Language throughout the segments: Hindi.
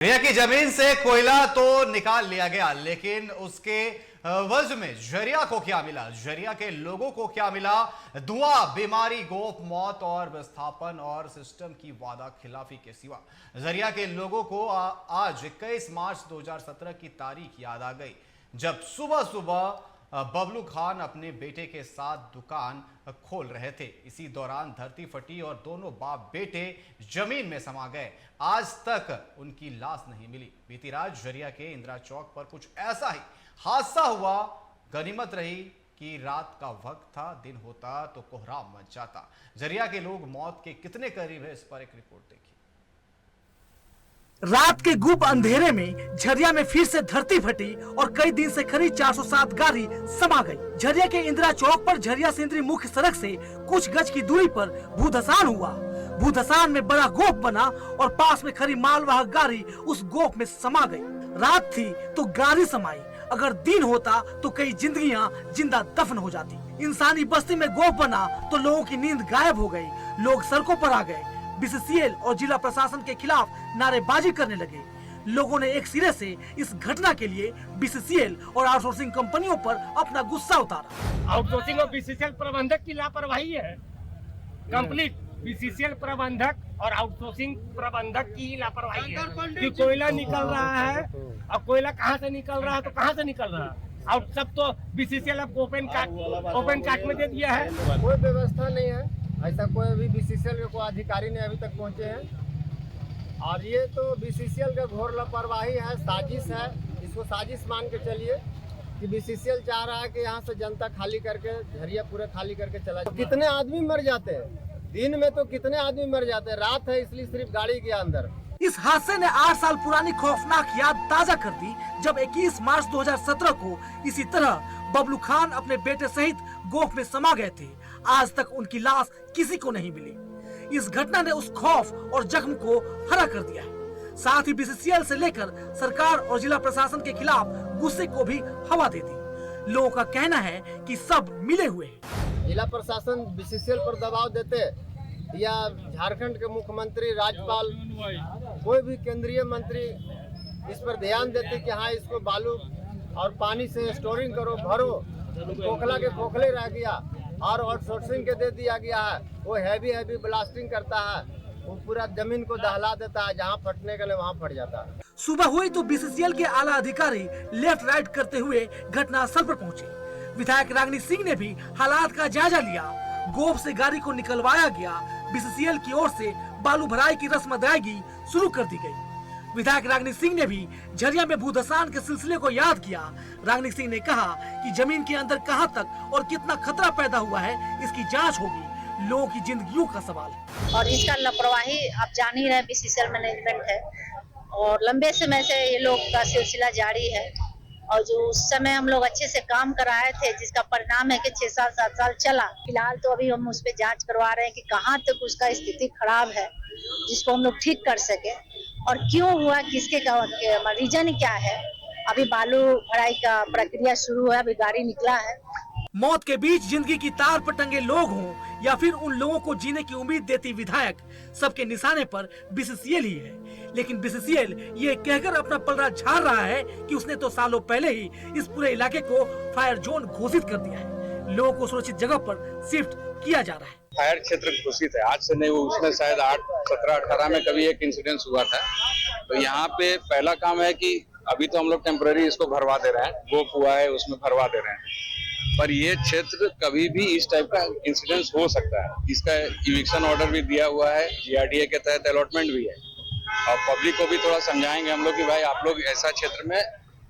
झरिया की जमीन से कोयला तो निकाल लिया गया, लेकिन उसके वजह में झरिया को क्या मिला, झरिया के लोगों को क्या मिला? धुआं, बीमारी, गोप, मौत और विस्थापन और सिस्टम की वादा खिलाफी के सिवा झरिया के लोगों को आज 21 मार्च 2017 की तारीख याद आ गई, जब सुबह सुबह बबलू खान अपने बेटे के साथ दुकान खोल रहे थे। इसी दौरान धरती फटी और दोनों बाप बेटे जमीन में समा गए। आज तक उनकी लाश नहीं मिली। बीती रात झरिया के इंदिरा चौक पर कुछ ऐसा ही हादसा हुआ। गनीमत रही कि रात का वक्त था, दिन होता तो कोहराम मच जाता। झरिया के लोग मौत के कितने करीब है, इस पर एक रिपोर्ट देखिए। रात के गुप अंधेरे में झरिया में फिर से धरती फटी और कई दिन से खड़ी 407 गाड़ी समा गई। झरिया के इंदिरा चौक पर झरिया सिंदरी मुख्य सड़क से कुछ गज की दूरी पर भूधसान हुआ। भूधसान में बड़ा गोप बना और पास में खड़ी मालवाहक गाड़ी उस गोप में समा गई। रात थी तो गाड़ी समाई, अगर दिन होता तो कई जिंदगियां जिंदा दफन हो जाती। इंसानी बस्ती में गोप बना तो लोगों की नींद गायब हो गई। लोग सड़कों पर आ गए, बीसीसीएल और जिला प्रशासन के खिलाफ नारेबाजी करने लगे। लोगों ने एक सिरे से इस घटना के लिए बीसीसीएल और आउटसोर्सिंग कंपनियों पर अपना गुस्सा उतारा। आउटसोर्सिंग और बीसीसीएल प्रबंधक की लापरवाही है कंप्लीट। बीसीसीएल प्रबंधक और आउटसोर्सिंग प्रबंधक की लापरवाही है कि कोयला निकल रहा है, अब कोयला कहाँ से निकल रहा है तो कहाँ से निकल रहा है। और सब तो बीसीसीएल अब ओपन काट में दे दिया है। कोई व्यवस्था नहीं है, ऐसा कोई भी बीसीसीएल के कोई अधिकारी नहीं अभी तक पहुंचे हैं। और ये तो बीसीसीएल का घोर लापरवाही है, साजिश है। इसको साजिश मान के चलिए कि बीसीसीएल चाह रहा है कि यहाँ से जनता खाली करके, झरिया पूरा खाली करके चला जाए। कितने आदमी मर जाते हैं दिन में, तो कितने आदमी मर जाते हैं, रात है इसलिए सिर्फ गाड़ी के अंदर। इस हादसे ने 8 साल पुरानी खौफनाक याद ताजा कर दी, जब 21 मार्च 2017 को इसी तरह बबलू खान अपने बेटे सहित गोफ में समा गए थे। आज तक उनकी लाश किसी को नहीं मिली। इस घटना ने उस खौफ और जख्म को हरा कर दिया है। साथ ही बीसीसीएल से लेकर सरकार और जिला प्रशासन के खिलाफ गुस्से को भी हवा दे दी। लोगों का कहना है कि सब मिले हुए हैं। जिला प्रशासन बीसीसीएल पर दबाव देते या झारखंड के मुख्यमंत्री, राज्यपाल, कोई भी केंद्रीय मंत्री इस पर ध्यान देते कि हाँ इसको बालू और पानी से स्टोरिंग करो, भरो। खोखला के खोखले रह गया और आउटसोर्सिंग के दे दिया गया है। वो हैवी ब्लास्टिंग करता है, वो पूरा जमीन को दहला देता है, जहाँ फटने के लिए वहाँ फट जाता है। सुबह हुई तो बीसीसीएल के आला अधिकारी लेफ्ट राइट करते हुए घटनास्थल पर पहुंचे। विधायक रागिनी सिंह ने भी हालात का जायजा लिया। गोप से गाड़ी को निकलवाया गया। बीसीसीएल की ओर से बालू भराई की रस्म अदायगी शुरू कर दी गई। विधायक रागिनी सिंह ने भी झरिया में भूधसान के सिलसिले को याद किया। रागिनी सिंह ने कहा कि जमीन के अंदर कहां तक और कितना खतरा पैदा हुआ है, इसकी जांच होगी। लोगों की जिंदगियों का सवाल है। और इसका लापरवाही आप जान ही रहे, बीसीसीएल मैनेजमेंट है और लंबे समय से ये लोग का सिलसिला जारी है। और जो उस समय हम लोग अच्छे से काम कराए थे, जिसका परिणाम है कि 6 साल 7 साल चला। फिलहाल तो अभी हम उस पर जांच करवा रहे हैं कि कहाँ तक उसका स्थिति खराब है, जिसको हम लोग ठीक कर सके और क्यों हुआ, किसके रीजन क्या है। अभी बालू भराई का प्रक्रिया शुरू है, अभी गाड़ी निकला है। मौत के बीच जिंदगी की तार पर टंगे लोग हों या फिर उन लोगों को जीने की उम्मीद देती विधायक, सबके निशाने पर बीसीसीएल ही है। लेकिन बीसीसीएल ये कहकर अपना पलड़ा झाड़ रहा है कि उसने तो सालों पहले ही इस पूरे इलाके को फायर जोन घोषित कर दिया है। लोगों को सुरक्षित जगह पर शिफ्ट किया जा रहा है। फायर क्षेत्र घोषित है, आज से नहीं। वो उसमें शायद 17-18 में कभी एक इंसिडेंस हुआ था। तो यहाँ पे पहला काम है कि अभी तो हम लोग टेम्पररी इसको भरवा दे रहे हैं, गोप हुआ है उसमें भरवा दे रहे हैं, पर ये क्षेत्र कभी भी इस टाइप का इंसिडेंस हो सकता है। इसका इविक्शन ऑर्डर भी दिया हुआ है, जीआरडीए के तहत अलॉटमेंट भी है। और पब्लिक को भी थोड़ा समझाएंगे हम लोग कि भाई आप लोग ऐसा क्षेत्र में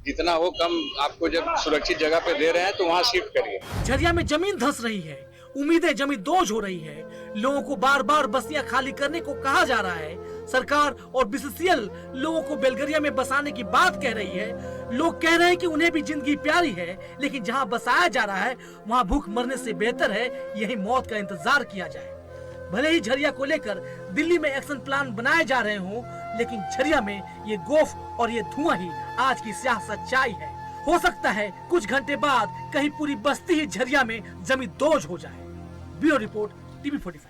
जितना हो कम, आपको जब सुरक्षित जगह पे दे रहे हैं तो वहाँ शिफ्ट करिए। झरिया में जमीन धंस रही है, उम्मीदें जमी दोज हो रही है। लोगों को बार बार बस्तियां खाली करने को कहा जा रहा है। सरकार और बीसीसीएल लोगों को बेलगरिया में बसाने की बात कह रही है। लोग कह रहे हैं कि उन्हें भी जिंदगी प्यारी है, लेकिन जहां बसाया जा रहा है वहां भूख मरने से बेहतर है यही मौत का इंतजार किया जाए। भले ही झरिया को लेकर दिल्ली में एक्शन प्लान बनाए जा रहे हों, लेकिन झरिया में ये गोफ और ये धुआं ही आज की स्याह सच्चाई है। हो सकता है कुछ घंटे बाद कहीं पूरी बस्ती ही झरिया में जमी दोज हो जाए। Bureau report, TV45।